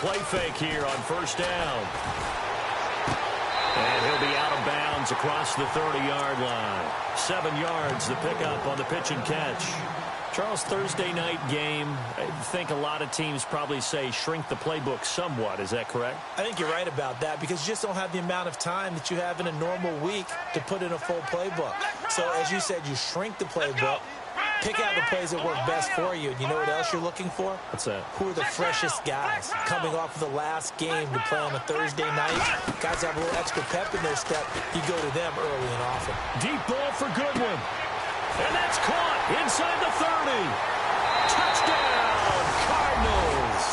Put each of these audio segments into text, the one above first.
play fake here on first down. And he'll be out of bounds across the 30-yard line. 7 yards, the pickup on the pitch and catch. Charles, Thursday night game, I think a lot of teams probably say shrink the playbook somewhat. Is that correct? I think you're right about that because you just don't have the amount of time that you have in a normal week to put in a full playbook. So, as you said, you shrink the playbook, pick out the plays that work best for you. And you know what else you're looking for? What's that? Who are the freshest guys coming off of the last game to play on a Thursday night? Guys have a little extra pep in their step. You go to them early and often. Deep ball for Goodwin. And that's caught inside the 30. Touchdown, Cardinals.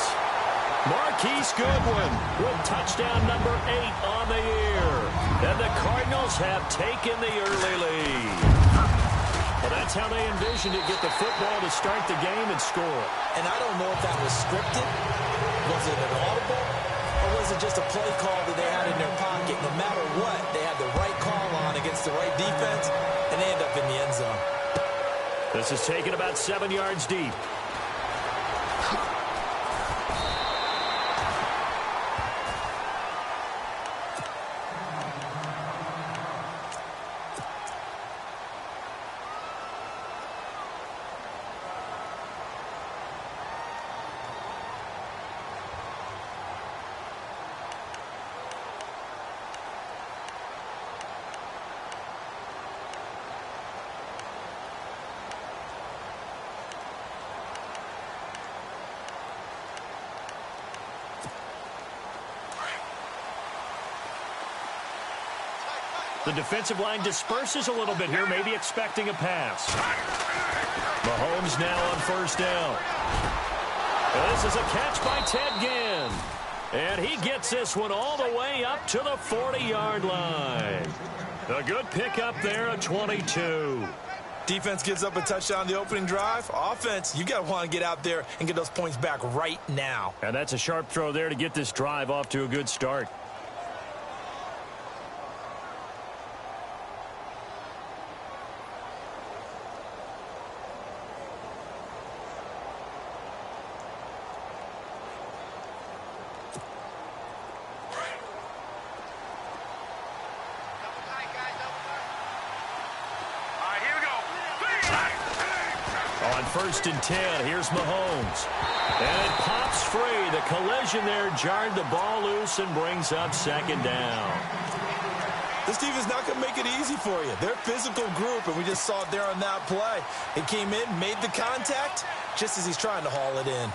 Marquise Goodwin with touchdown number 8 on the year. And the Cardinals have taken the early lead. Well, that's how they envisioned it, get the football to start the game and score. And I don't know if that was scripted. Was it an audible? Or was it just a play call that they had in their pocket? No matter what, they had the right call on against the right defense, and they end up in the end zone. This is taken about 7 yards deep. The defensive line disperses a little bit here, maybe expecting a pass. Mahomes now on first down. This is a catch by Ted Ginn. And he gets this one all the way up to the 40-yard line. A good pickup there at 22. Defense gives up a touchdown the opening drive. Offense, you got to want to get out there and get those points back right now. And that's a sharp throw there to get this drive off to a good start. First and 10. Here's Mahomes. And it pops free. The collision there jarred the ball loose and brings up second down. This defense is not going to make it easy for you. They're a physical group, and we just saw it there on that play. It came in, made the contact, just as he's trying to haul it in.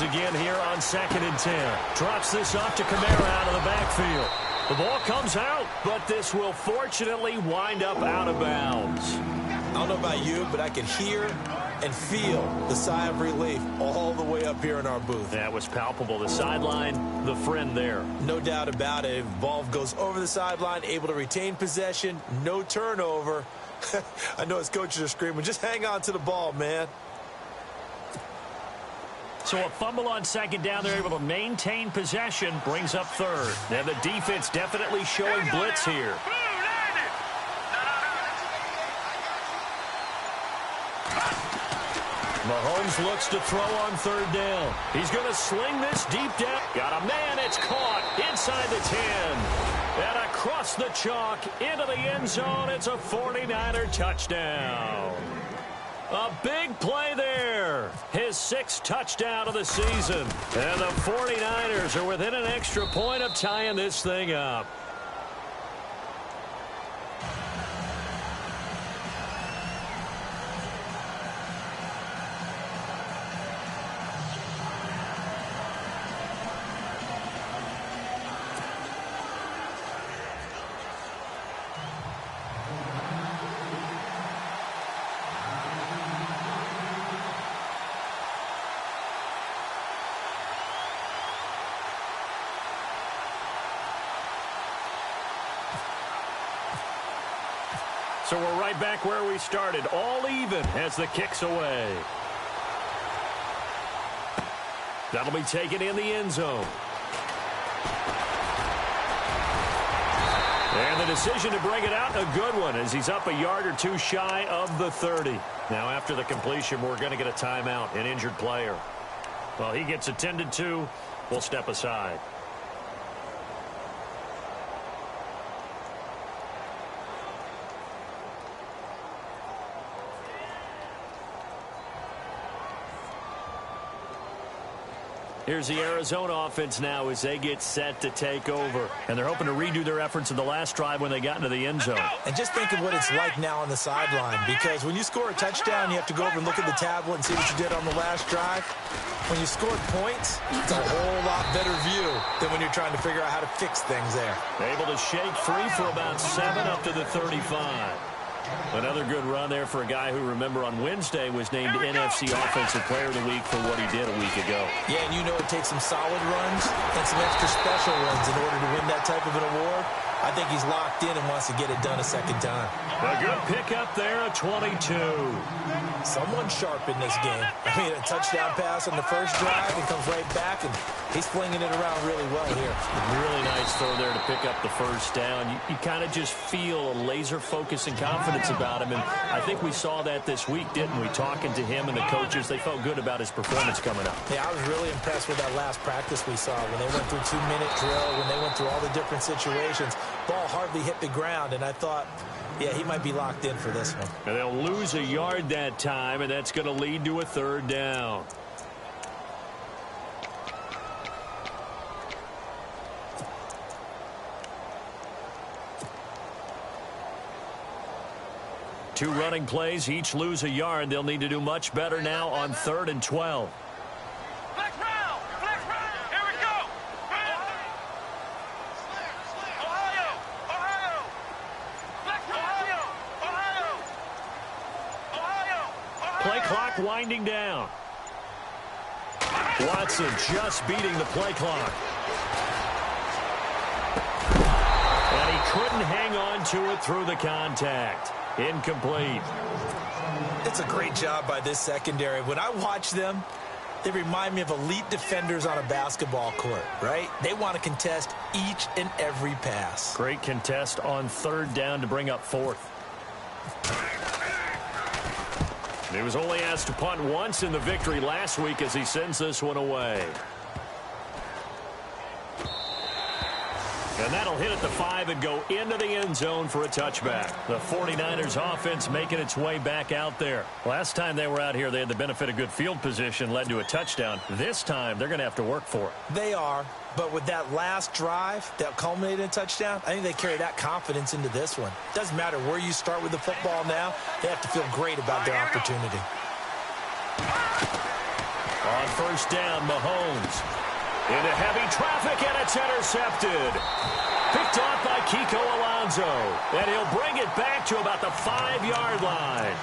Again here on second and 10. Drops this off to Kamara out of the backfield. The ball comes out, but this will fortunately wind up out of bounds. I don't know about you, but I can hear and feel the sigh of relief all the way up here in our booth. That was palpable. The sideline, the friend there. No doubt about it. Ball goes over the sideline, able to retain possession, no turnover. I know his coaches are screaming, just hang on to the ball, man. So a fumble on second down. They're able to maintain possession. Brings up third. Now the defense definitely showing blitz here. Mahomes looks to throw on third down. He's going to sling this deep down. Got a man. It's caught inside the 10. And across the chalk into the end zone. It's a 49er touchdown. A big play there. His 6th touchdown of the season. And the 49ers are within an extra point of tying this thing up. So we're right back where we started, all even as the kick's away. That'll be taken in the end zone. And the decision to bring it out, a good one, as he's up a yard or two shy of the 30. Now, after the completion, we're going to get a timeout, an injured player. Well, he gets attended to. We'll step aside. Here's the Arizona offense now as they get set to take over. And they're hoping to redo their efforts in the last drive when they got into the end zone. And just think of what it's like now on the sideline, because when you score a touchdown, you have to go over and look at the tablet and see what you did on the last drive. When you scored points, it's a whole lot better view than when you're trying to figure out how to fix things there. Able to shake free for about 7 up to the 35. Another good run there for a guy who, remember, on Wednesday was named NFC Offensive Player of the Week for what he did a week ago. Yeah, and you know it takes some solid runs and some extra special runs in order to win that type of an award. I think he's locked in and wants to get it done a second time. A good pickup there, a 22. Someone sharp in this game. I mean, a touchdown pass on the first drive and comes right back, and he's flinging it around really well here. Really nice throw there to pick up the first down. You kind of just feel a laser focus and confidence about him, and I think we saw that this week, didn't we? Talking to him and the coaches, they felt good about his performance coming up. Yeah, I was really impressed with that last practice we saw when they went through 2-minute drill, when they went through all the different situations. Ball hardly hit the ground, and I thought, yeah, he might be locked in for this one. And they'll lose a yard that time, and that's going to lead to a third down. Two running plays, each lose a yard. They'll need to do much better now on 3rd and 12. Flex round, here we go. Ohio. Flex Ohio. Play clock winding down. Watson just beating the play clock. And he couldn't hang on to it through the contact. Incomplete. It's a great job by this secondary. When I watch them, they remind me of elite defenders on a basketball court, right? They want to contest each and every pass. Great contest on 3rd down to bring up 4th. He was only asked to punt once in the victory last week as he sends this one away. And that'll hit at the 5 and go into the end zone for a touchback. The 49ers offense making its way back out there. Last time they were out here, they had the benefit of good field position, led to a touchdown. This time, they're going to have to work for it. They are, but with that last drive that culminated in a touchdown, I think they carry that confidence into this one. Doesn't matter where you start with the football now, they have to feel great about their opportunity. On 1st down, Mahomes. Into heavy traffic, and it's intercepted. Picked off by Kiko Alonso. And he'll bring it back to about the 5-yard line.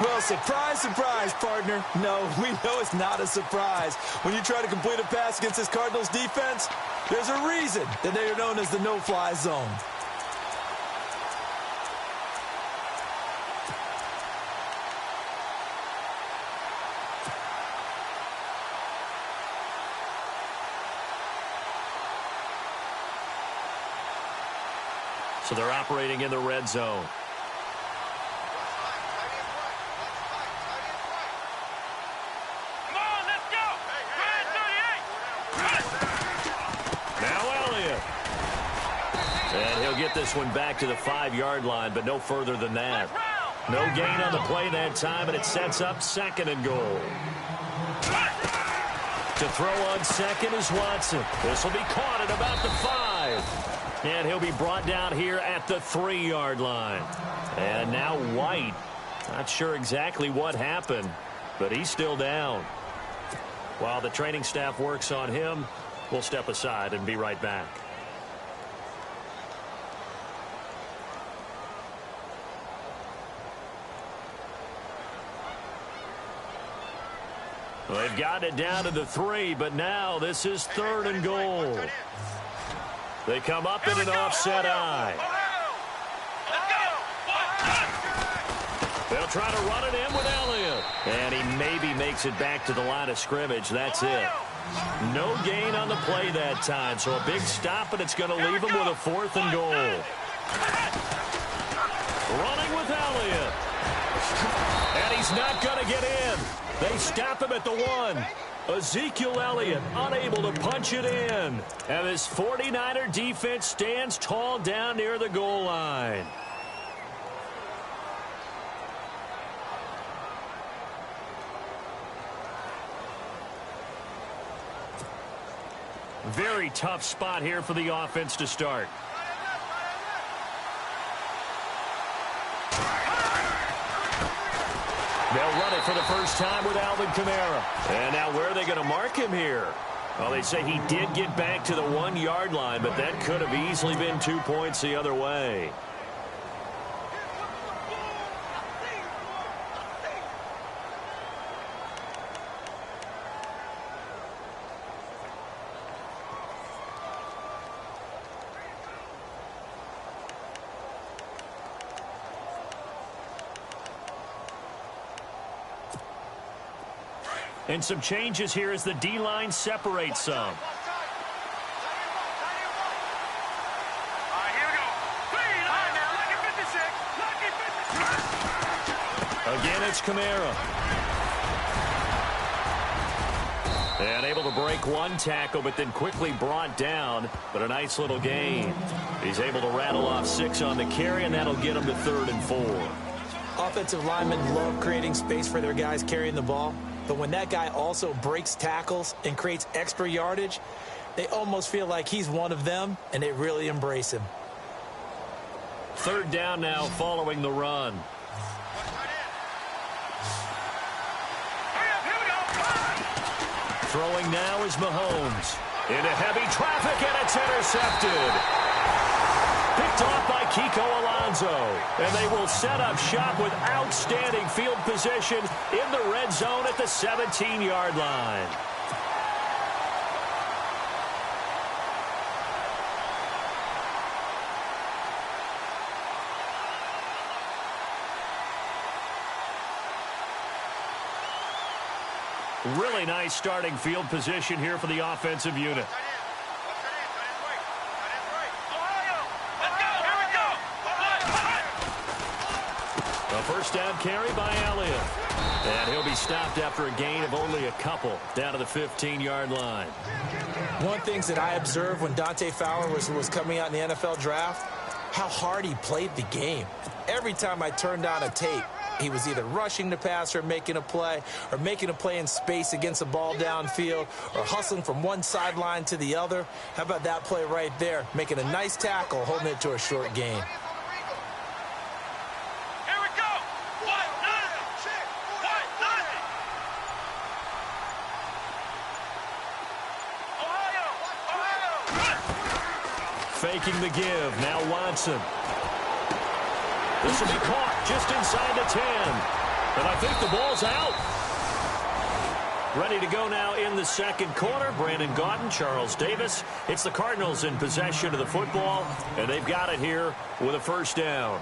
Well, surprise, surprise, partner. No, we know it's not a surprise. When you try to complete a pass against this Cardinals defense, there's a reason that they are known as the no-fly zone. So they're operating in the red zone. Come on, let's go. Now Elliott. And he'll get this one back to the 5-yard line, but no further than that. No gain on the play that time, and it sets up 2nd and goal. To throw on 2nd is Watson. This will be caught at about the 5. And he'll be brought down here at the 3-yard line. And now White. Not sure exactly what happened, but he's still down. While the training staff works on him, we'll step aside and be right back. They've gotten it down to the 3, but now this is 3rd and goal. They come up in an offset eye. try to run it in with Elliott. And he maybe makes it back to the line of scrimmage. That's it. No gain on the play that time. So a big stop, and it's going to leave him with a 4th and goal. Running with Elliott. And he's not going to get in. They stop him at the 1. Ezekiel Elliott unable to punch it in. And this 49er defense stands tall down near the goal line. Very tough spot here for the offense to start. They'll run it for the first time with Alvin Kamara. And now where are they going to mark him here? Well, they say he did get back to the 1-yard line, but that could have easily been 2 points the other way. And some changes here as the D-line separates some. All right, here we go. Clean. All right, now, lucky 56. Lucky 56. Again, it's Kamara. And able to break one tackle, but then quickly brought down. But a nice little gain. He's able to rattle off 6 on the carry, and that'll get him to 3rd and 4. Offensive linemen love creating space for their guys carrying the ball. But when that guy also breaks tackles and creates extra yardage, they almost feel like he's one of them, and they really embrace him. 3rd down now following the run. Throwing now is Mahomes. Into heavy traffic, and it's intercepted. Picked off by Kiko Alonso. And they will set up shop with outstanding field position in the red zone at the 17-yard line. Really nice starting field position here for the offensive unit. A first down carry by Elliott. And he'll be stopped after a gain of only a couple down to the 15-yard line. One thing that I observed when Dante Fowler was coming out in the NFL draft, how hard he played the game. Every time I turned on a tape, he was either rushing the passer, making a play in space against the ball downfield, or hustling from one sideline to the other. How about that play right there? Making a nice tackle, holding it to a short gain. Faking the give. Now Watson. This will be caught just inside the 10. And I think the ball's out. Ready to go now in the second quarter. Brandon Gaudin, Charles Davis. It's the Cardinals in possession of the football, and they've got it here with a first down.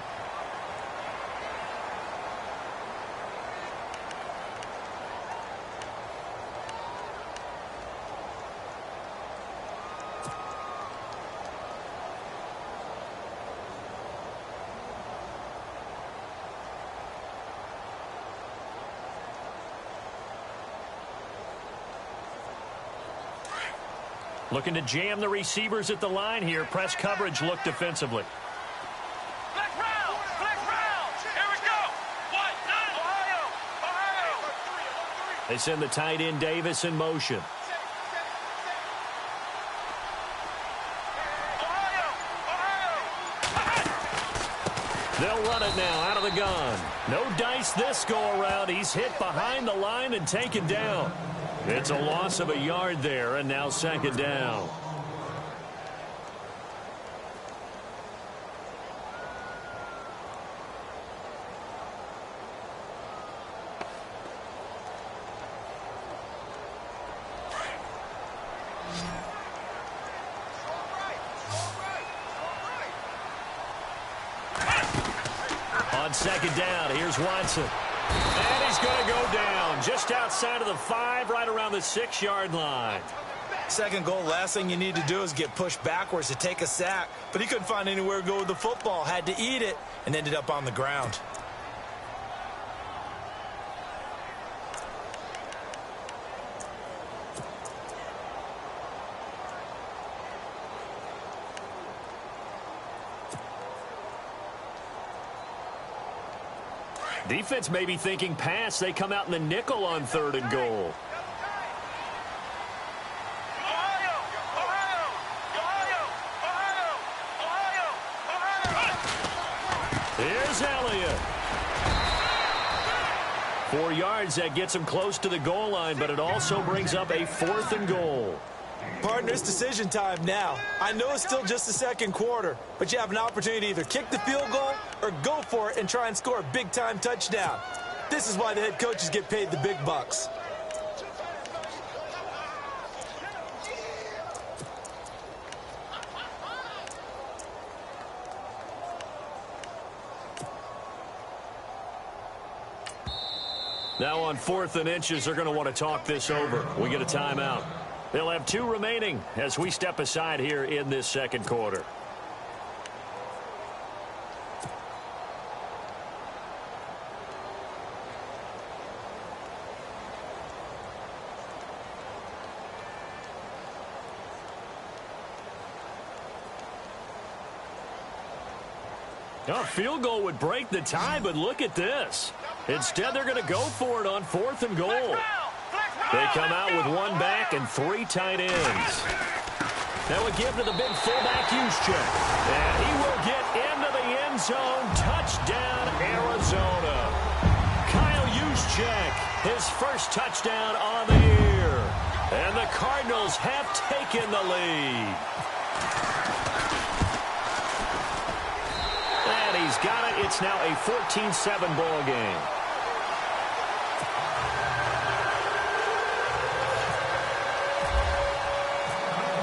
Looking to jam the receivers at the line here. Press coverage look defensively. Flex round! Flex round! Here we go! What? Ohio! Ohio! They send the tight end Davis in motion. They'll run it now out of the gun. No dice this go around. He's hit behind the line and taken down. It's a loss of a yard there, and now second down. On second down. Here's Watson. And he's going to go down just outside of the 5, right around the 6-yard line. Second goal, last thing you need to do is get pushed backwards to take a sack. But he couldn't find anywhere to go with the football, had to eat it, and ended up on the ground. Defense may be thinking pass. They come out in the nickel on 3rd and goal. Here's Elliott. 4 yards, that gets him close to the goal line, but it also brings up a 4th and goal. Partner, it's decision time now. I know it's still just the second quarter, but you have an opportunity to either kick the field goal or go for it and try and score a big-time touchdown. This is why the head coaches get paid the big bucks. Now on 4th and inches, they're going to want to talk this over. We get a timeout. They'll have 2 remaining as we step aside here in this second quarter. A field goal would break the tie, but look at this. Instead, they're going to go for it on 4th and goal. They come out with 1 back and 3 tight ends. That would give to the big fullback Juszczyk. And he will get into the end zone. Touchdown, Arizona. Kyle Juszczyk, his first touchdown on the year. And the Cardinals have taken the lead. And he's got it. It's now a 14-7 ball game.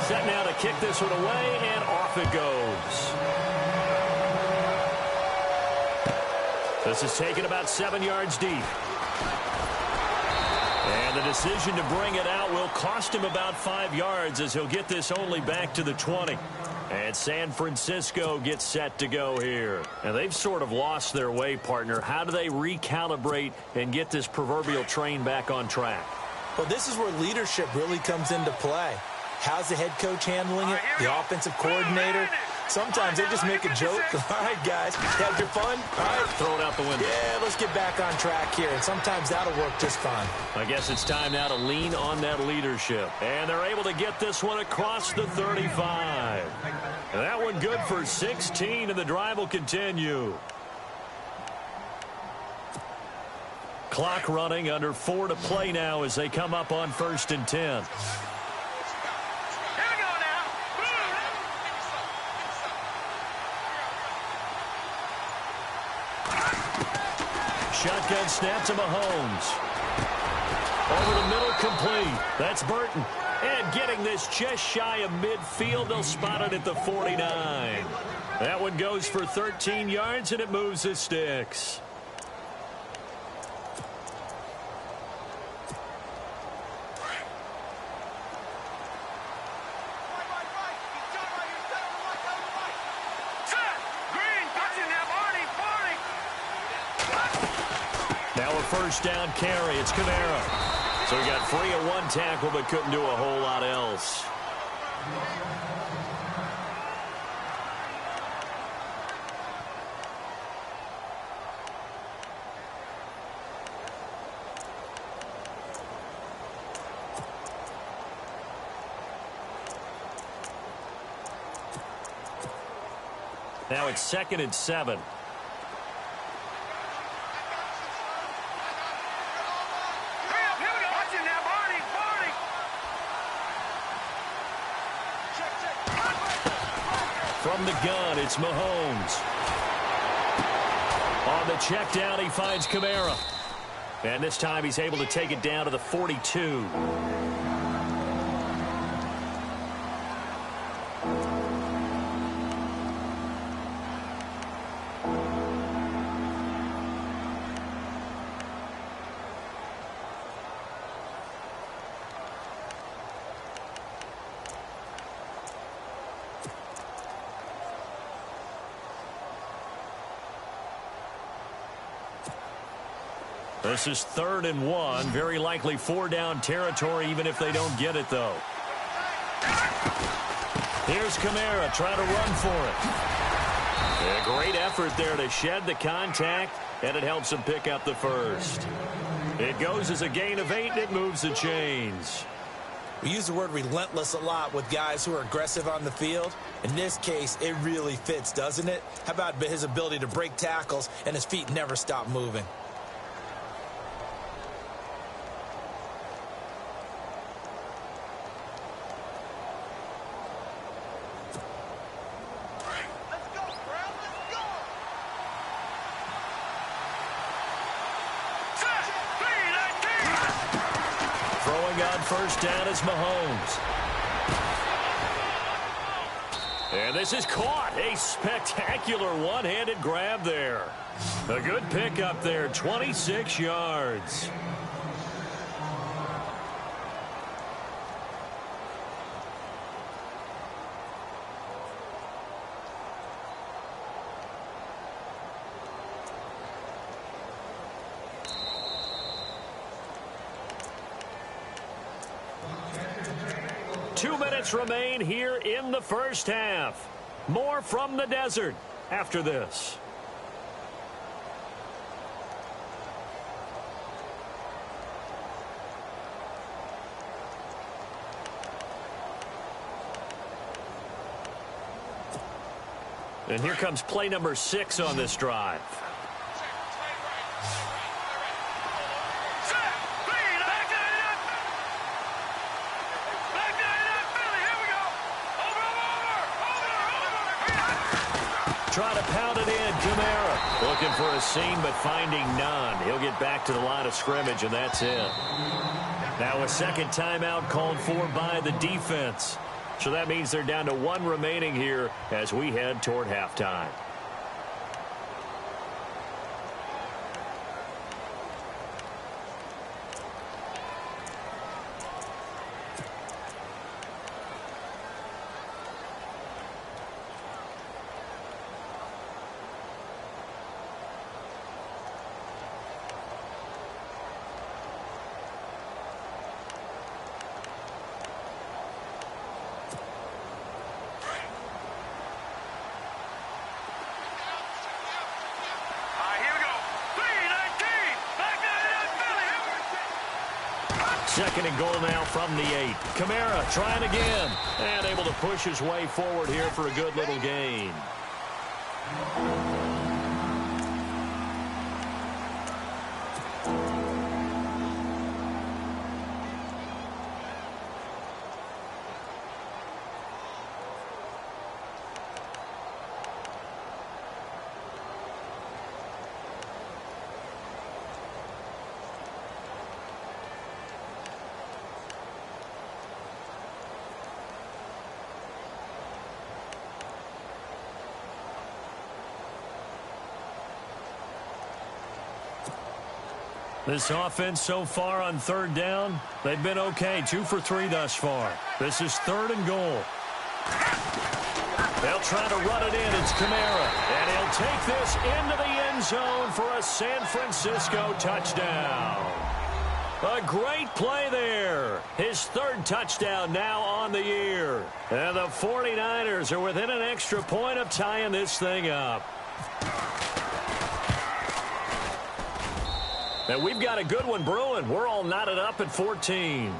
Set now to kick this one away, and off it goes. This is taken about 7 yards deep. And the decision to bring it out will cost him about 5 yards as he'll get this only back to the 20. And San Francisco gets set to go here. And they've sort of lost their way, partner. How do they recalibrate and get this proverbial train back on track? Well, this is where leadership really comes into play. How's the head coach handling it? The offensive coordinator? Sometimes they just make a joke. All right, guys, had your fun? All right. Throw it out the window. Yeah, let's get back on track here. And sometimes that'll work just fine. I guess it's time now to lean on that leadership. And they're able to get this one across the 35. And that one good for 16, and the drive will continue. Clock running, under 4 to play now as they come up on 1st and 10. Shotgun snap to Mahomes. Over the middle, complete. That's Burton. And getting this just shy of midfield, they'll spot it at the 49. That one goes for 13 yards, and it moves the sticks. First down carry. It's Kamara. So he got free of 1 tackle but couldn't do a whole lot else. Now it's 2nd and 7. From the gun, it's Mahomes. On the check down, he finds Kamara. And this time he's able to take it down to the 42. This is 3rd and 1. Very likely 4-down territory, even if they don't get it, though. Here's Kamara trying to run for it. A great effort there to shed the contact, and it helps him pick up the first. It goes as a gain of 8, and it moves the chains. We use the word relentless a lot with guys who are aggressive on the field. In this case, it really fits, doesn't it? How about his ability to break tackles and his feet never stop moving? First down is Mahomes. And this is caught. A spectacular one-handed grab there. A good pickup there, 26 yards. Remain here in the first half. More from the desert after this. And here comes play number 6 on this drive. Try to pound it in. Kamara looking for a seam, but finding none. He'll get back to the line of scrimmage, and that's it. Now a second timeout called for by the defense. So that means they're down to 1 remaining here as we head toward halftime. Second and goal now from the 8. Kamara trying again. And able to push his way forward here for a good little gain. This offense so far on 3rd down, they've been okay. 2 for 3 thus far. This is 3rd and goal. They'll try to run it in. It's Kamara. And he'll take this into the end zone for a San Francisco touchdown. A great play there. His 3rd touchdown now on the year. And the 49ers are within an extra point of tying this thing up. And we've got a good one brewing. We're all knotted up at 14.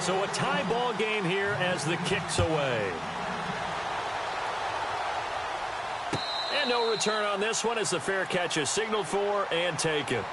So a tie ball game here as the kick's away. And no return on this one as the fair catch is signaled for and taken.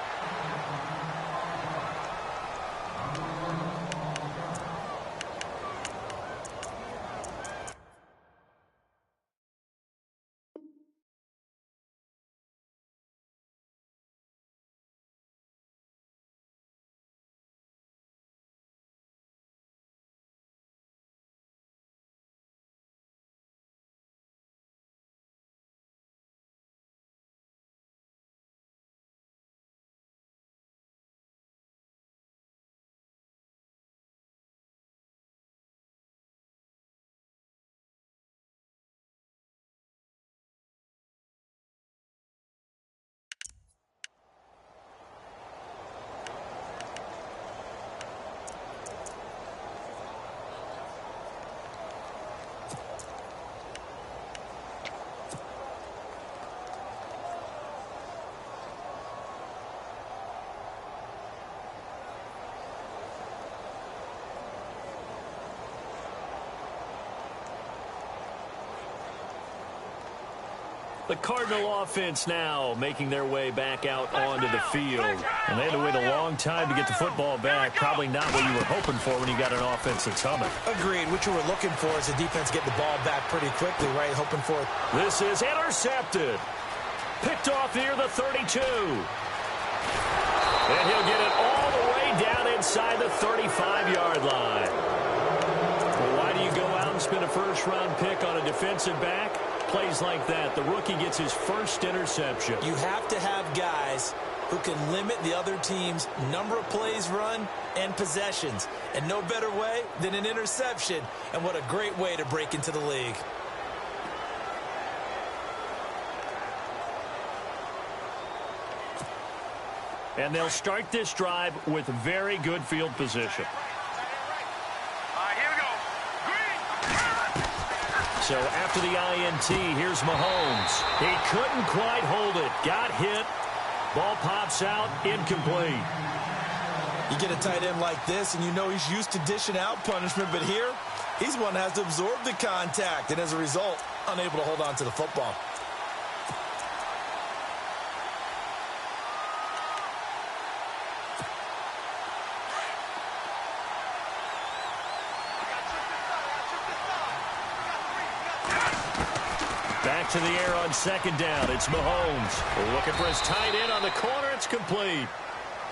The Cardinal offense now making their way back out onto the field. And they had to wait a long time to get the football back. Probably not what you were hoping for when you got an offense that's humming. Agreed. What you were looking for is the defense getting the ball back pretty quickly, right? Hoping for it. This is intercepted. Picked off near the 32. And he'll get it all the way down inside the 35-yard line. Well, why do you go out and spend a first-round pick on a defensive back? Plays like that, the rookie gets his first interception. You have to have guys who can limit the other team's number of plays run and possessions. And no better way than an interception. And what a great way to break into the league. And they'll start this drive with very good field position. So after the INT, here's Mahomes. He couldn't quite hold it. Got hit. Ball pops out. Incomplete. You get a tight end like this, and you know he's used to dishing out punishment. But here, he's one that has to absorb the contact. And as a result, unable to hold on to the football. Back to the air on second down. It's Mahomes. Looking for his tight end on the corner. It's complete.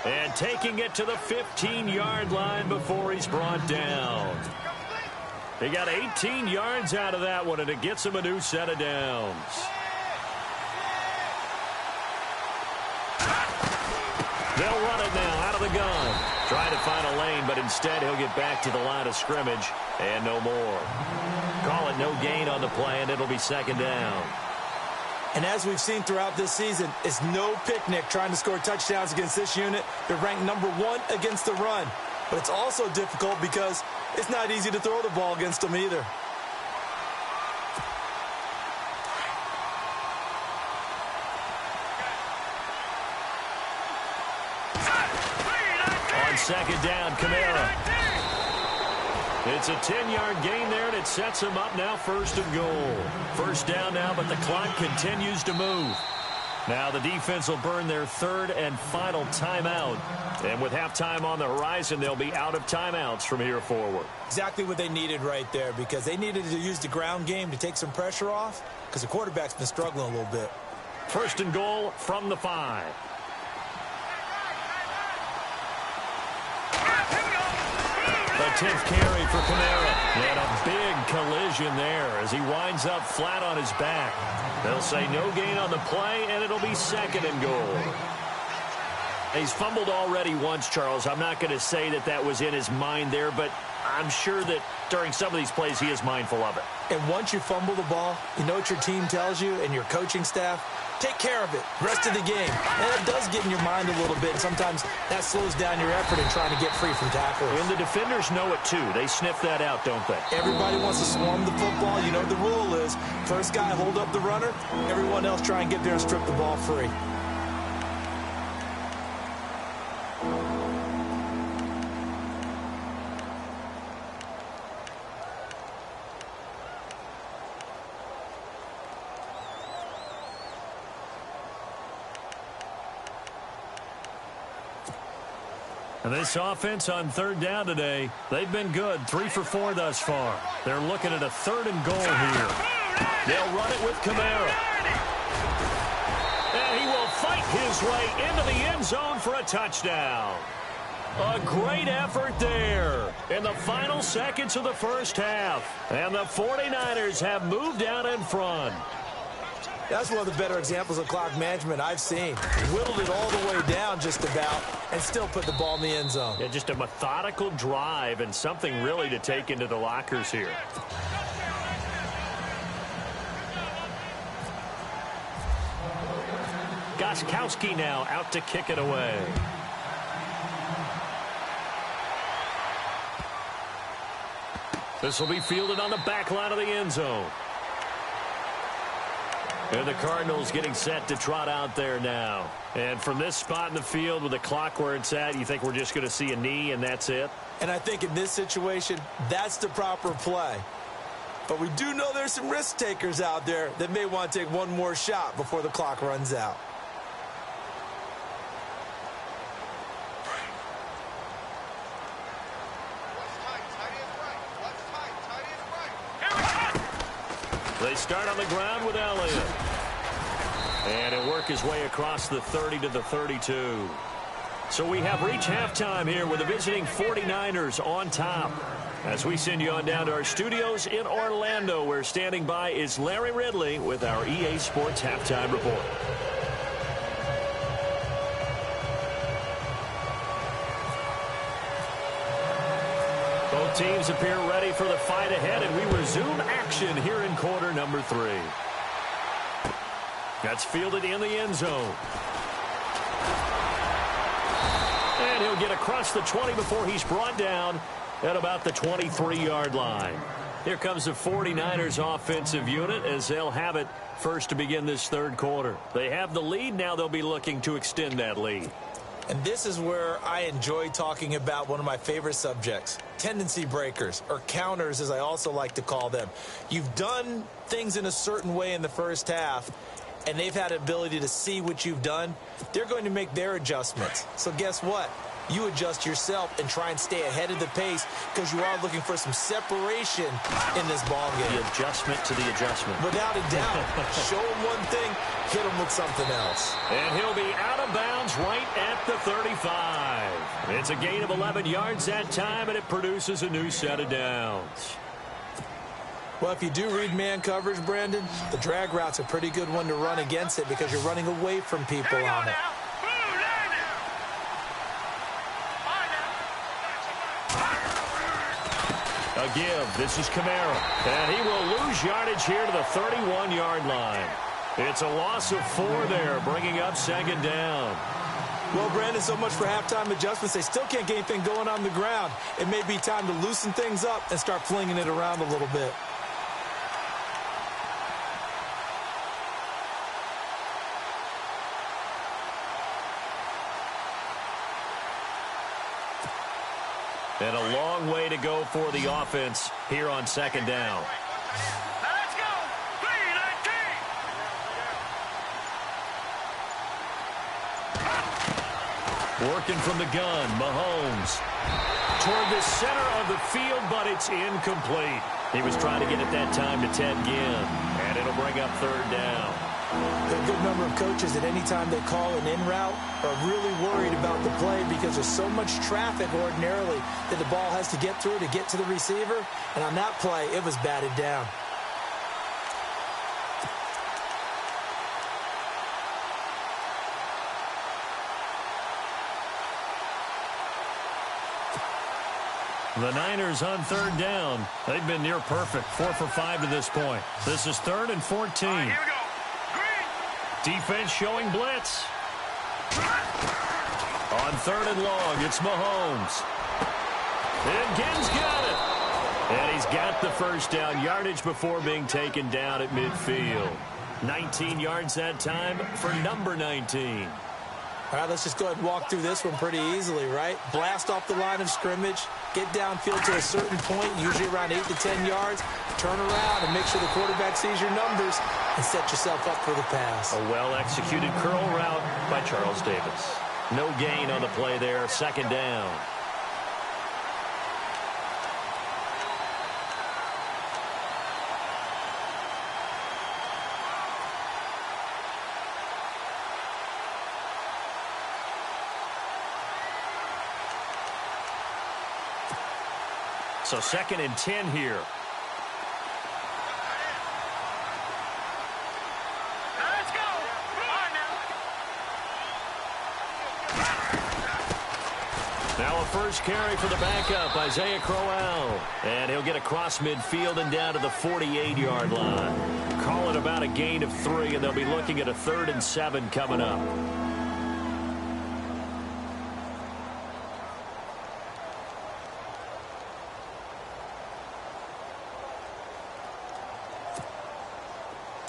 And taking it to the 15-yard line before he's brought down. He got 18 yards out of that one, and it gets him a new set of downs. They'll run it now out of the gun. Trying to find a lane, but instead he'll get back to the line of scrimmage and no more. Call it no gain on the play, and it'll be second down. And as we've seen throughout this season, it's no picnic trying to score touchdowns against this unit. They're ranked #1 against the run. But it's also difficult because it's not easy to throw the ball against them either. On second down, Kamara. It's a 10-yard gain there, and it sets him up now first and goal. First down now, but the clock continues to move. Now the defense will burn their third and final timeout. And with halftime on the horizon, they'll be out of timeouts from here forward. Exactly what they needed right there, because they needed to use the ground game to take some pressure off, because the quarterback's been struggling a little bit. First and goal from the 5. A 10th carry for Kamara. And a big collision there as he winds up flat on his back. They'll say no gain on the play, and it'll be second and goal. He's fumbled already once, Charles. I'm not going to say that that was in his mind there, but I'm sure that during some of these plays he is mindful of it. And once you fumble the ball, you know what your team tells you and your coaching staff? Take care of it. Rest of the game. And it does get in your mind a little bit. Sometimes that slows down your effort in trying to get free from tackles. And the defenders know it, too. They sniff that out, don't they? Everybody wants to swarm the football. You know the rule is first guy hold up the runner. Everyone else try and get there and strip the ball free. And this offense on third down today, they've been good. 3 for 4 thus far. They're looking at a third and goal here. They'll run it with Kamara. And he will fight his way into the end zone for a touchdown. A great effort there in the final seconds of the first half. And the 49ers have moved out in front. That's one of the better examples of clock management I've seen. Whittled it all the way down just about and still put the ball in the end zone. Yeah, just a methodical drive and something really to take into the lockers here. Gostkowski now out to kick it away. This will be fielded on the back line of the end zone. And the Cardinals getting set to trot out there now. And from this spot in the field with the clock where it's at, you think we're just going to see a knee and that's it? And I think in this situation, that's the proper play. But we do know there's some risk takers out there that may want to take one more shot before the clock runs out. They start on the ground with Elliott. And he'll work his way across the 30 to the 32. So we have reached halftime here with the visiting 49ers on top. As we send you on down to our studios in Orlando, where standing by is Larry Ridley with our EA Sports Halftime Report. Both teams appear ready for the fight ahead, and we resume action here in quarter number 3. That's fielded in the end zone. And he'll get across the 20 before he's brought down at about the 23-yard line. Here comes the 49ers offensive unit as they'll have it first to begin this third quarter. They have the lead. Now they'll be looking to extend that lead. And this is where I enjoy talking about one of my favorite subjects, tendency breakers, or counters as I also like to call them. You've done things in a certain way in the first half, and they've had the ability to see what you've done. They're going to make their adjustments. So guess what? You adjust yourself and try and stay ahead of the pace because you are looking for some separation in this ball game. The adjustment to the adjustment. Without a doubt. Show him one thing, hit him with something else. And he'll be out of bounds right at the 35. It's a gain of 11 yards that time, and it produces a new set of downs. Well, if you do read man coverage, Brandon, the drag route's a pretty good one to run against it because you're running away from people on it. A give. This is Kamara. And he will lose yardage here to the 31-yard line. It's a loss of 4 there, bringing up second down. Well, Brandon, so much for halftime adjustments. They still can't get anything going on the ground. It may be time to loosen things up and start flinging it around a little bit. And a long way to go for the offense here on second down. Let's go! 3-19! Working from the gun, Mahomes. Toward the center of the field, but it's incomplete. He was trying to get it that time to Ted Ginn, and it'll bring up third down. A good number of coaches at any time they call an in route are really worried about the play because there's so much traffic ordinarily that the ball has to get through to get to the receiver. And on that play, it was batted down. The Niners on third down. They've been near perfect, 4 for 5 to this point. This is 3rd and 14. Here we go. Defense showing blitz. On 3rd and long, it's Mahomes. And Ginn's got it. And he's got the first down, yardage before being taken down at midfield. 19 yards that time for number 19. All right, let's just go ahead and walk through this one pretty easily, right? Blast off the line of scrimmage, get downfield to a certain point, usually around 8 to 10 yards, turn around and make sure the quarterback sees your numbers and set yourself up for the pass. A well-executed curl route by Charles Davis. No gain on the play there, second down. So 2nd and 10 here. Let's go! Now a first carry for the backup, Isaiah Crowell. And he'll get across midfield and down to the 48-yard line. Call it about a gain of 3, and they'll be looking at a 3rd and 7 coming up.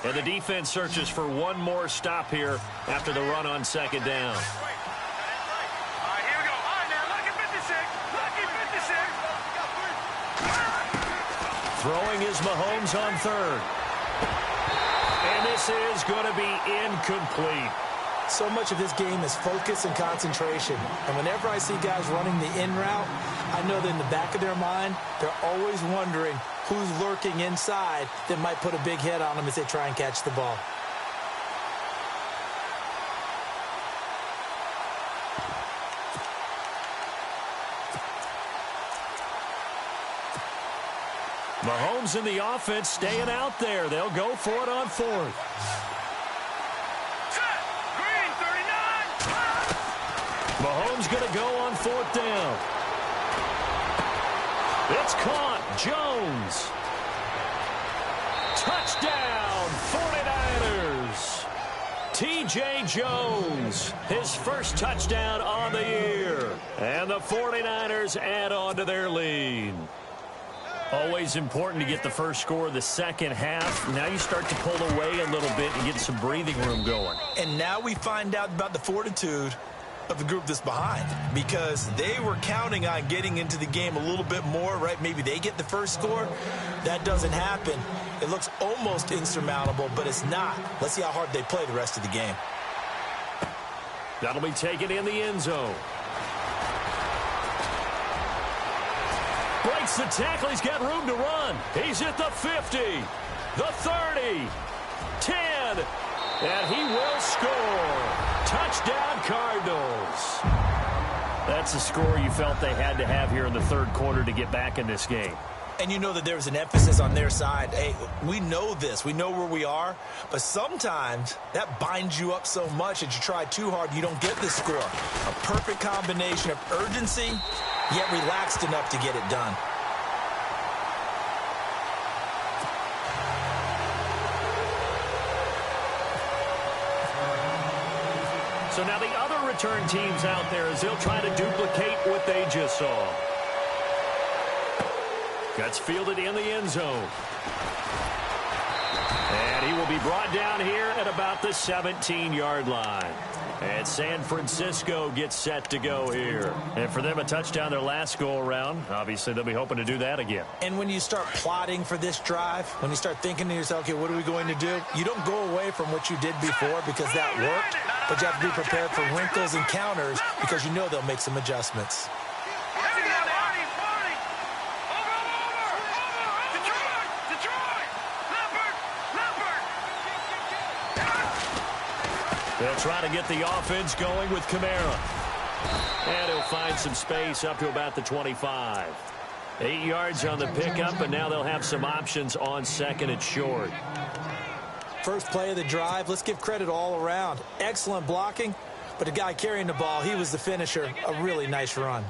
And the defense searches for one more stop here after the run on second down. All right, here we go. All right, now, lucky 56. Lucky 56. Throwing is Mahomes on third. And this is going to be incomplete. So much of this game is focus and concentration. And whenever I see guys running the in route, I know that in the back of their mind, they're always wondering who's lurking inside that might put a big hit on them as they try and catch the ball. Mahomes in the offense staying out there. They'll go for it on fourth. Mahomes going to go on fourth down. It's caught. Jones. Touchdown, 49ers. T.J. Jones, his first touchdown on the year. And the 49ers add on to their lead. Always important to get the first score of the second half. Now you start to pull away a little bit and get some breathing room going. And now we find out about the fortitude of the group that's behind, because they were counting on getting into the game a little bit more, right? Maybe they get the first score. That doesn't happen. It looks almost insurmountable, but it's not. Let's see how hard they play the rest of the game. That'll be taken in the end zone. Breaks the tackle. He's got room to run. He's at the 50, the 30, 10, and he will score. Touchdown, Cardinals. That's the score you felt they had to have here in the third quarter to get back in this game. And you know that there was an emphasis on their side. Hey, we know this. We know where we are. But sometimes that binds you up so much that you try too hard, you don't get the score. A perfect combination of urgency, yet relaxed enough to get it done. So now the other return teams out there as they'll try to duplicate what they just saw. Gets fielded in the end zone. And he will be brought down here at about the 17-yard line. And San Francisco gets set to go here. And for them, a touchdown their last go-around. Obviously, they'll be hoping to do that again. And when you start plotting for this drive, when you start thinking to yourself, okay, what are we going to do? You don't go away from what you did before because that worked, but you have to be prepared for wrinkles and counters because you know they'll make some adjustments. They'll try to get the offense going with Kamara. And he'll find some space up to about the 25. 8 yards on the pickup, and now they'll have some options on second and short. First play of the drive, let's give credit all around. Excellent blocking, but the guy carrying the ball, he was the finisher. A really nice run.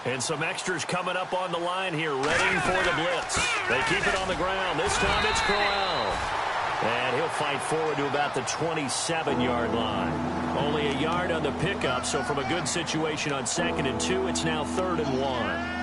And some extras coming up on the line here, ready for the blitz. They keep it on the ground. This time it's Corral. And he'll fight forward to about the 27-yard line. Only a yard on the pickup, so from a good situation on 2nd and 2, it's now 3rd and 1.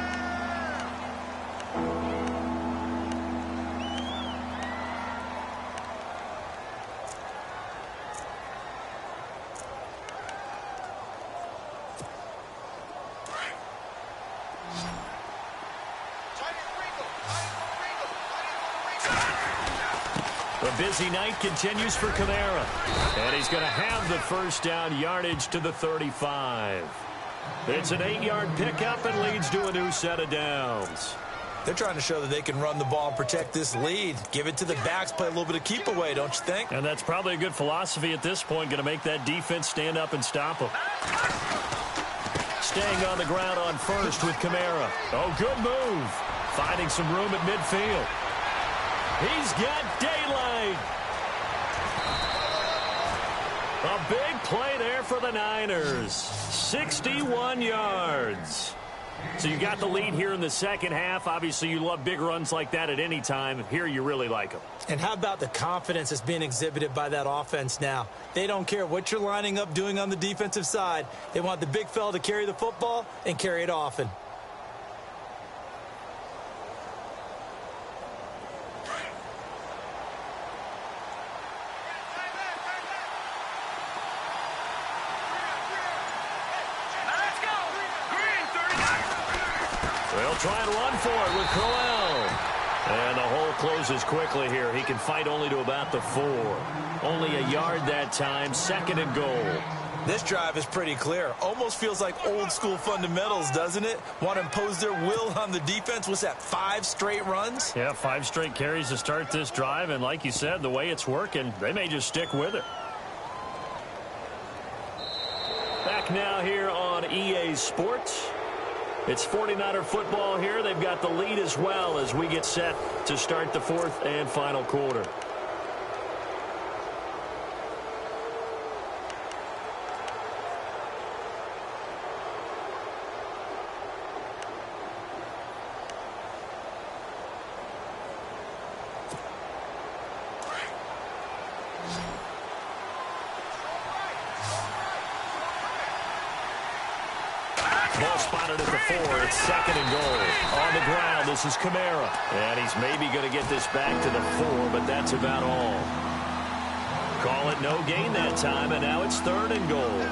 The busy night continues for Kamara. And he's going to have the first down yardage to the 35. It's an 8-yard pickup and leads to a new set of downs. They're trying to show that they can run the ball and protect this lead. Give it to the backs, play a little bit of keep away, don't you think? And that's probably a good philosophy at this point, going to make that defense stand up and stop them. Staying on the ground on first with Kamara. Oh, good move. Finding some room at midfield. He's got daylight. A big play there for the Niners. 61 yards. So you got the lead here in the second half. Obviously, you love big runs like that at any time. Here, you really like them. And how about the confidence that's being exhibited by that offense now? They don't care what you're lining up doing on the defensive side. They want the big fella to carry the football and carry it often. They'll try and run for it with Crowell. And the hole closes quickly here. He can fight only to about the 4. Only a yard that time, 2nd and goal. This drive is pretty clear. Almost feels like old-school fundamentals, doesn't it? Want to impose their will on the defense. What's that, 5 straight runs? Yeah, 5 straight carries to start this drive. And like you said, the way it's working, they may just stick with it. Back now here on EA Sports. It's 49er football here. They've got the lead as well as we get set to start the 4th and final quarter. Ball spotted at the 4. It's 2nd and goal. On the ground, this is Kamara. And he's maybe going to get this back to the 4, but that's about all. Call it no gain that time, and now it's 3rd and goal.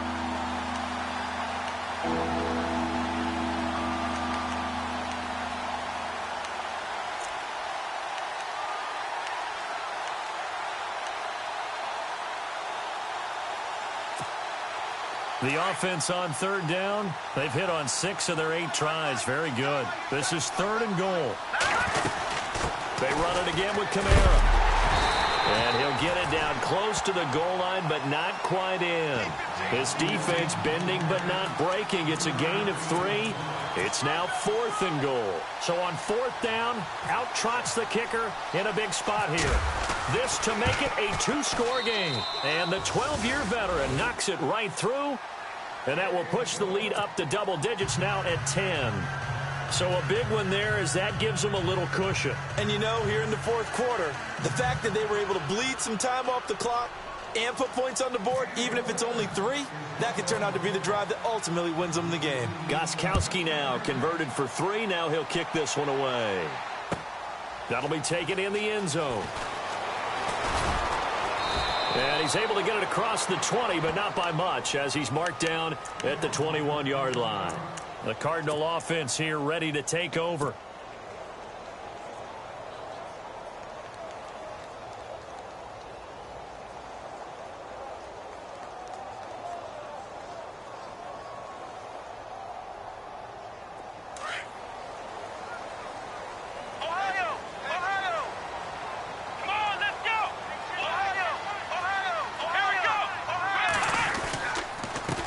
The offense on 3rd down. They've hit on 6 of their 8 tries. Very good. This is 3rd and goal. They run it again with Kamara. And he'll get it down close to the goal line, but not quite in. This defense bending but not breaking. It's a gain of 3. It's now 4th and goal. So on 4th down, out trots the kicker in a big spot here. This to make it a 2-score game. And the 12-year veteran knocks it right through. And that will push the lead up to double digits now at 10. So a big one there as that gives them a little cushion. And you know, here in the 4th quarter, the fact that they were able to bleed some time off the clock and put points on the board, even if it's only 3, that could turn out to be the drive that ultimately wins them the game. Gostkowski now converted for 3. Now he'll kick this one away. That'll be taken in the end zone. And he's able to get it across the 20, but not by much, as he's marked down at the 21-yard line. The Cardinal offense here ready to take over.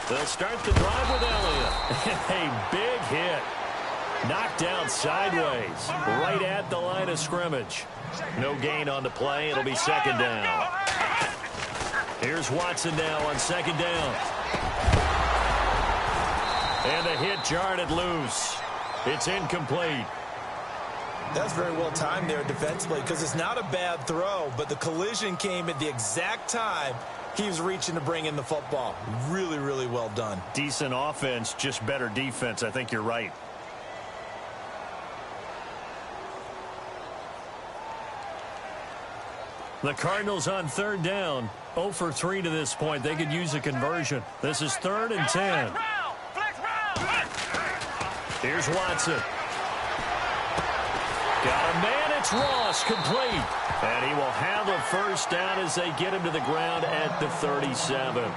They'll start the drive with Elliott. A big hit. Knocked down sideways, right at the line of scrimmage. No gain on the play. It'll be 2nd down. Here's Watson now on 2nd down. And the hit jarred it loose. It's incomplete. That's very well timed there defensively, because it's not a bad throw, but the collision came at the exact time he was reaching to bring in the football. Really, really well done. Decent offense, just better defense. I think you're right. The Cardinals on 3rd down. 0 for 3 to this point. They could use a conversion. This is 3rd and 10. Here's Watson. Got a man. It's Ross, complete. And he will have a 1st down as they get him to the ground at the 37.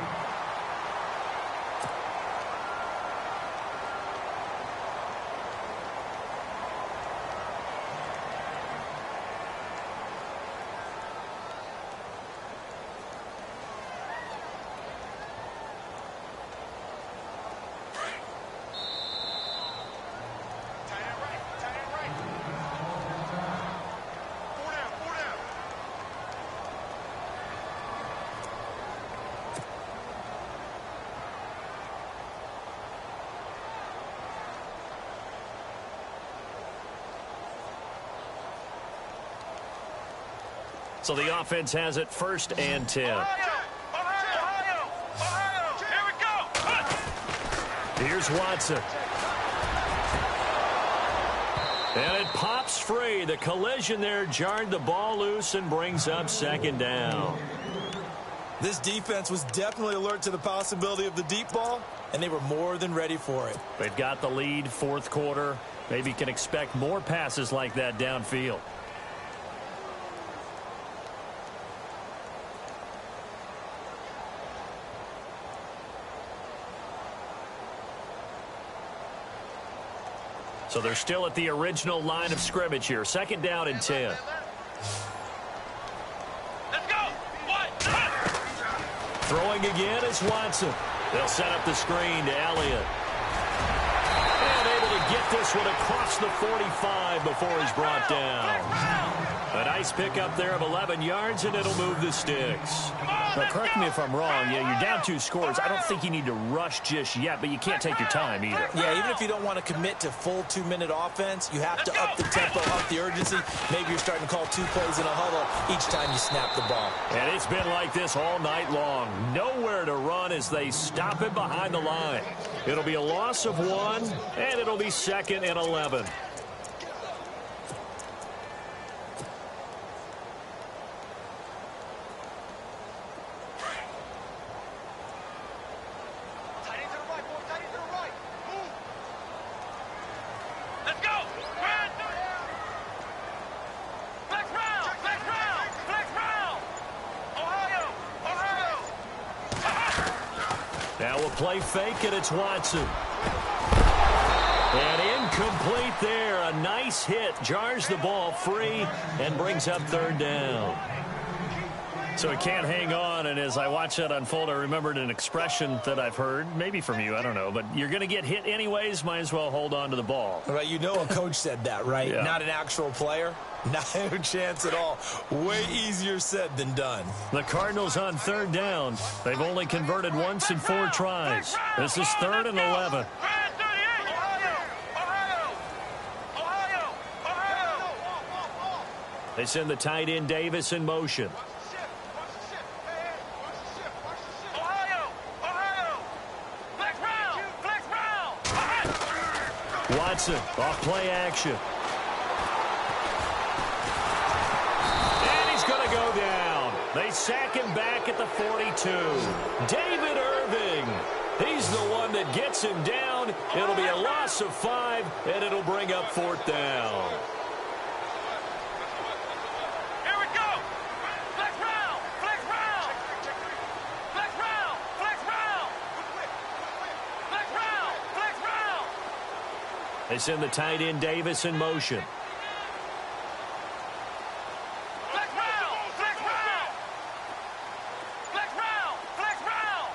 So the offense has it 1st and 10. Ohio! Here we go! Here's Watson. And it pops free. The collision there jarred the ball loose and brings up 2nd down. This defense was definitely alert to the possibility of the deep ball, and they were more than ready for it. They've got the lead, fourth quarter. Maybe can expect more passes like that downfield. So they're still at the original line of scrimmage here. Second down and 10. Let's go. Throwing again is Watson. They'll set up the screen to Elliott. And able to get this one across the 45 before he's brought down. A nice pickup there of 11 yards, and it'll move the sticks. Now, correct me if I'm wrong. Yeah, you're down 2 scores. I don't think you need to rush just yet, but you can't take your time either. Yeah, even if you don't want to commit to full 2-minute offense, you have to up the tempo, up the urgency. Maybe you're starting to call 2 plays in a huddle each time you snap the ball. And it's been like this all night long. Nowhere to run as they stop it behind the line. It'll be a loss of 1, and it'll be 2nd and 11. Play fake, and it's Watson. And incomplete there. A nice hit. Jars the ball free and brings up 3rd down. So he can't hang on, and as I watch that unfold, I remembered an expression that I've heard, maybe from you, I don't know, but you're going to get hit anyways, might as well hold on to the ball. Right, you know a coach said that, right? Yeah. Not an actual player. Not a chance at all. Way easier said than done. The Cardinals on 3rd down. They've only converted once in 4 tries. This is 3rd and 11. They send the tight end Davis in motion. Watson off play action. And he's going to go down. They sack him back at the 42. David Irving. He's the one that gets him down. It'll be a loss of 5, and it'll bring up 4th down. Here we go. Flex round. Flex round. Flex round. Flex round. Flex round. Flex round. They send the tight end Davis in motion. Flex round. Flex round. Flex round. Flex round.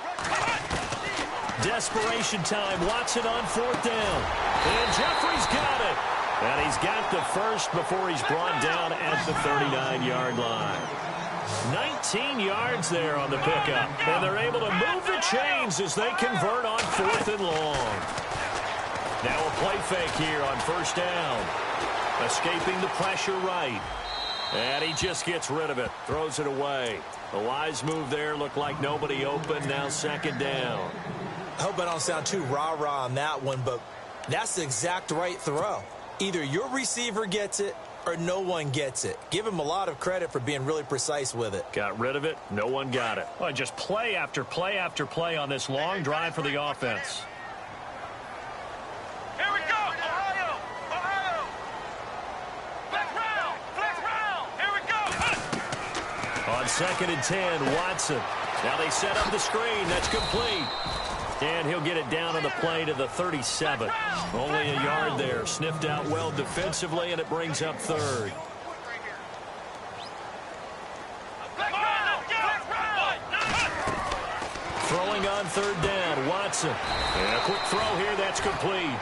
Desperation time. Watson on 4th down. And Jeffrey's got it. And he's got the first before he's brought down at the 39-yard line. 19 yards there on the pickup. And they're able to move the chains as they convert on 4th and long. Now a play fake here on 1st down. Escaping the pressure right. And he just gets rid of it. Throws it away. A wise move there. Looked like nobody open. Now 2nd down. I hope I don't sound too rah-rah on that one, but that's the exact right throw. Either your receiver gets it or no one gets it. Give him a lot of credit for being really precise with it. Got rid of it. No one got it. Well, just play after play after play on this long drive for the offense. Here we go. Ohio. Ohio. Flex round. Flex round. Here we go. On 2nd and 10, Watson. Now they set up the screen. That's complete. And he'll get it down on the play to the 37. Only a yard there. Sniffed out well defensively, and it brings up 3rd. Throwing on 3rd down, Watson. And a quick throw here. That's complete.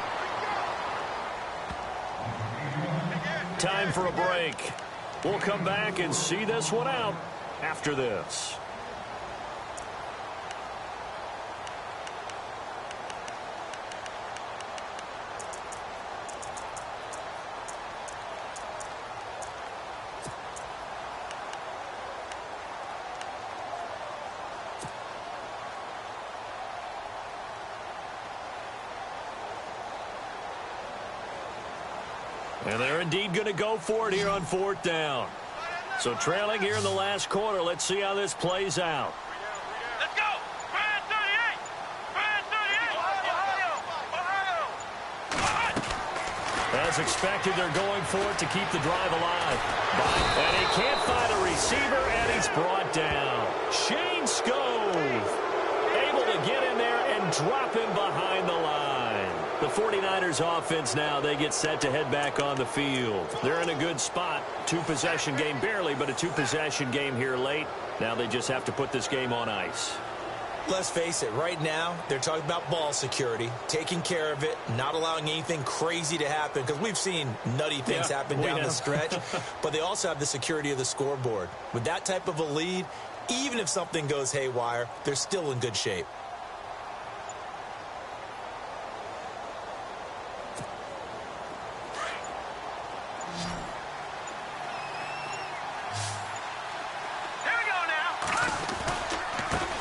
Time for a break. We'll come back and see this one out after this. And they're indeed going to go for it here on 4th down. So trailing here in the last quarter. Let's see how this plays out. As expected, they're going for it to keep the drive alive. And he can't find a receiver, and he's brought down. Shane Skove able to get in there and drop him behind the line. The 49ers offense now, they get set to head back on the field. They're in a good spot. Two-possession game barely, but a two-possession game here late. Now they just have to put this game on ice. Let's face it, right now, they're talking about ball security, taking care of it, not allowing anything crazy to happen, because we've seen nutty things happen down the stretch, but they also have the security of the scoreboard. With that type of a lead, even if something goes haywire, they're still in good shape.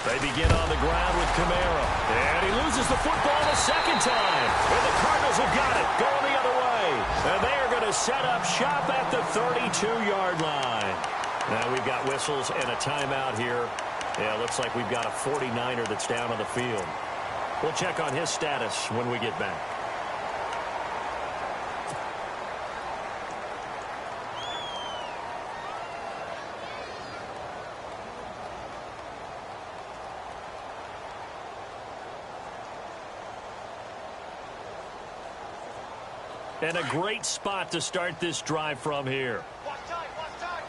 They begin on the ground with Kamara. And he loses the football a second time. And the Cardinals have got it. Going the other way. And they are going to set up shop at the 32-yard line. Now we've got whistles and a timeout here. Yeah, looks like we've got a 49er that's down on the field. We'll check on his status when we get back. And a great spot to start this drive from here. Watch time, watch time.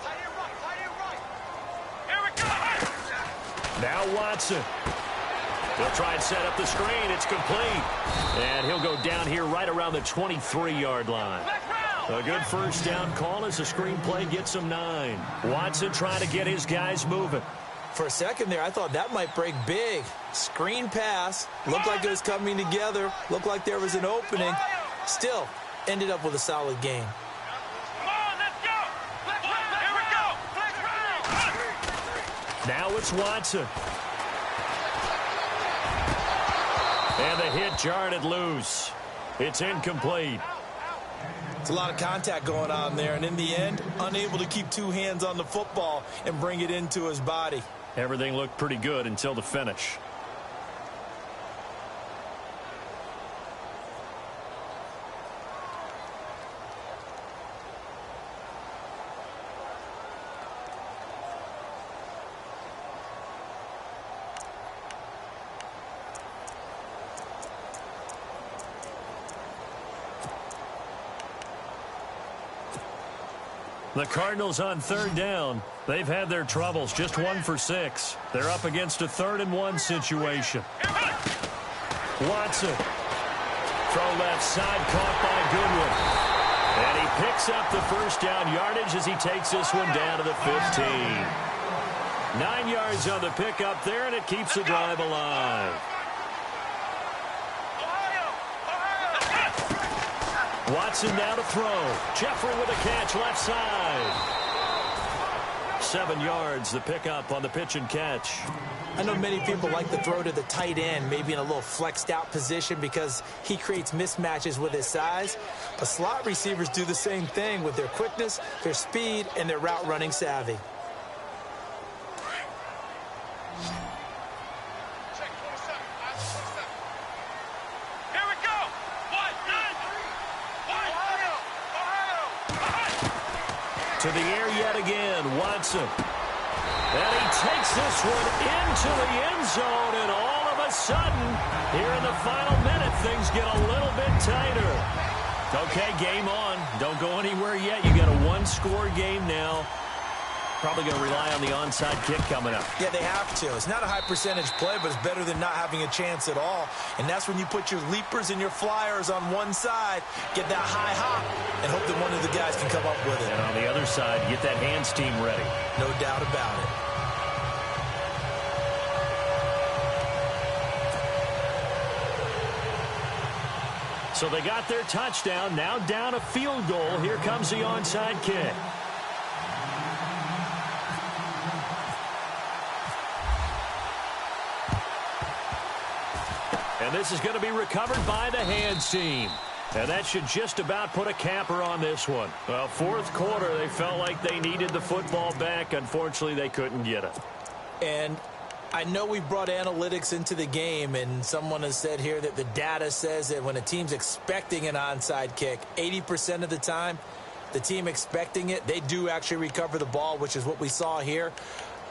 Tight end right. Here we go. Now Watson. He'll try and set up the screen. It's complete. And he'll go down here right around the 23-yard line. A good first down call as the screen play gets him 9. Watson trying to get his guys moving. For a second there, I thought that might break big. Screen pass. Looked like it was coming together. Looked like there was an opening. Still, ended up with a solid game. Come on, let's go. Here we go. Flex round. Now it's Watson. And the hit jarred it loose. It's incomplete. It's a lot of contact going on there, and in the end, unable to keep two hands on the football and bring it into his body. Everything looked pretty good until the finish. The Cardinals on third down. They've had their troubles, just 1 for 6. They're up against a 3rd-and-1 situation. Watson. Throw left side, caught by Goodwin. And he picks up the first down yardage as he takes this one down to the 15. 9 yards on the pickup there, and it keeps the drive alive. Watson now to throw. Jeffrey with a catch left side. 7 yards, the pickup on the pitch and catch. I know many people like to throw to the tight end, maybe in a little flexed out position because he creates mismatches with his size. But slot receivers do the same thing with their quickness, their speed, and their route running savvy. To the air yet again, Watson. And he takes this one into the end zone, and all of a sudden, here in the final minute, things get a little bit tighter. Okay, game on. Don't go anywhere yet. You got a one-score game now. Probably going to rely on the onside kick coming up. Yeah, they have to. It's not a high percentage play, but it's better than not having a chance at all. And that's when you put your leapers and your flyers on one side, get that high hop, and hope that one of the guys can come up with it. And on the other side, get that hands team ready. No doubt about it. So they got their touchdown, now down a field goal. Here comes the onside kick. And this is going to be recovered by the hands team. And that should just about put a capper on this one. Well, fourth quarter, they felt like they needed the football back. Unfortunately, they couldn't get it. And I know we brought analytics into the game, and someone has said here that the data says that when a team's expecting an onside kick, 80% of the time, the team expecting it, they do actually recover the ball, which is what we saw here.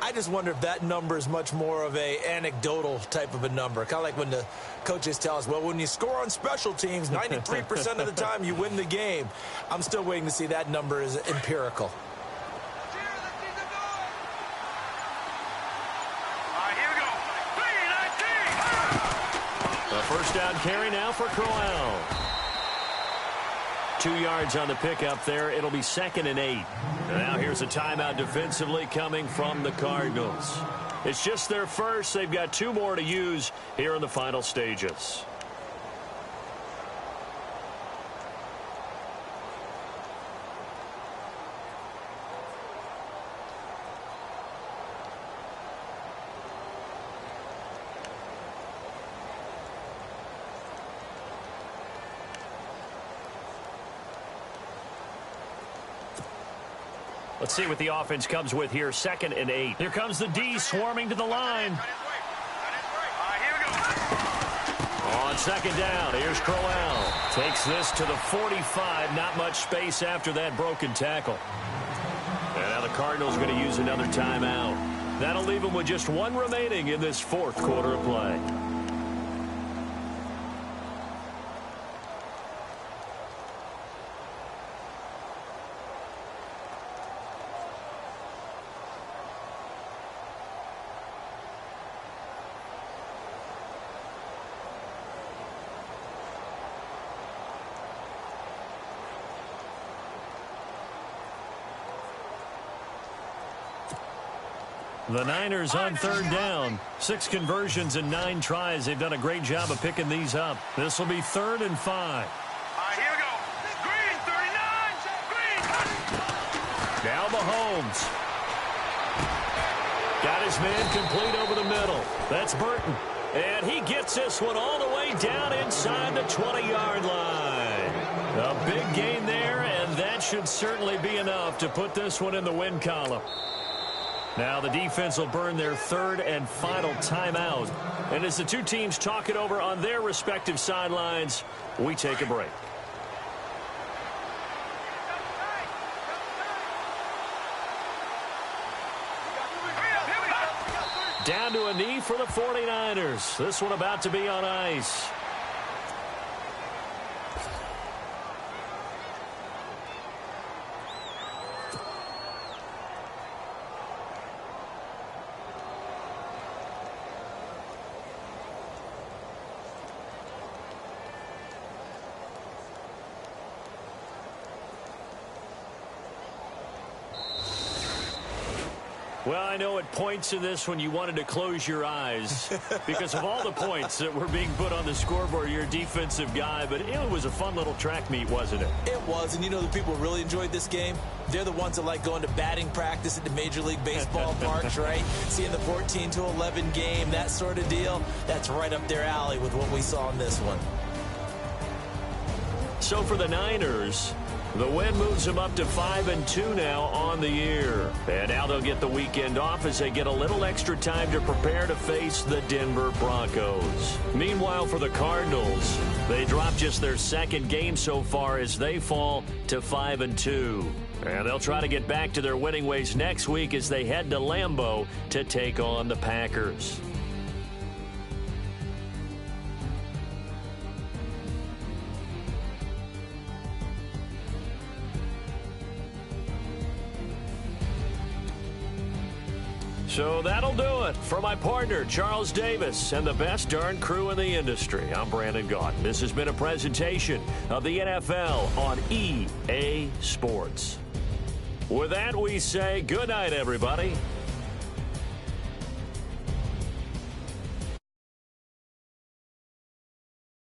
I just wonder if that number is much more of a anecdotal type of a number. Kind of like when the coaches tell us, well, when you score on special teams, 93% of the time you win the game. I'm still waiting to see that number is empirical. A first down carry now for Crowell. 2 yards on the pickup there. It'll be 2nd and 8. Now here's a timeout defensively coming from the Cardinals. It's just their first. They've got 2 more to use here in the final stages. Let's see what the offense comes with here. 2nd and 8. Here comes the D swarming to the line. On 2nd down, here's Crowell. Takes this to the 45. Not much space after that broken tackle. And now the Cardinals are going to use another timeout. That'll leave them with just 1 remaining in this 4th quarter of play. The Niners on 3rd down. 6 conversions and 9 tries. They've done a great job of picking these up. This will be 3rd and 5. Here we go. Green, 39. Green. Now Mahomes. Got his man complete over the middle. That's Burton. And he gets this one all the way down inside the 20-yard line. A big gain there, and that should certainly be enough to put this one in the win column. Now the defense will burn their 3rd and final timeout. And as the 2 teams talk it over on their respective sidelines, we take a break. Down to a knee for the 49ers. This one about to be on ice. Well, I know at points in this when you wanted to close your eyes because of all the points that were being put on the scoreboard. You're a defensive guy, but it was a fun little track meet, wasn't it? It was, and you know the people who really enjoyed this game? They're the ones that like going to batting practice at the Major League Baseball parks, right? Seeing the 14-11 game, that sort of deal. That's right up their alley with what we saw in this one. So for the Niners, the win moves them up to 5-2 now on the year. And now they'll get the weekend off as they get a little extra time to prepare to face the Denver Broncos. Meanwhile, for the Cardinals, they drop just their 2nd game so far as they fall to 5-2. And they'll try to get back to their winning ways next week as they head to Lambeau to take on the Packers. So that'll do it. For my partner, Charles Davis, and the best darn crew in the industry, I'm Brandon Gaudin. This has been a presentation of the NFL on EA Sports. With that, we say good night, everybody,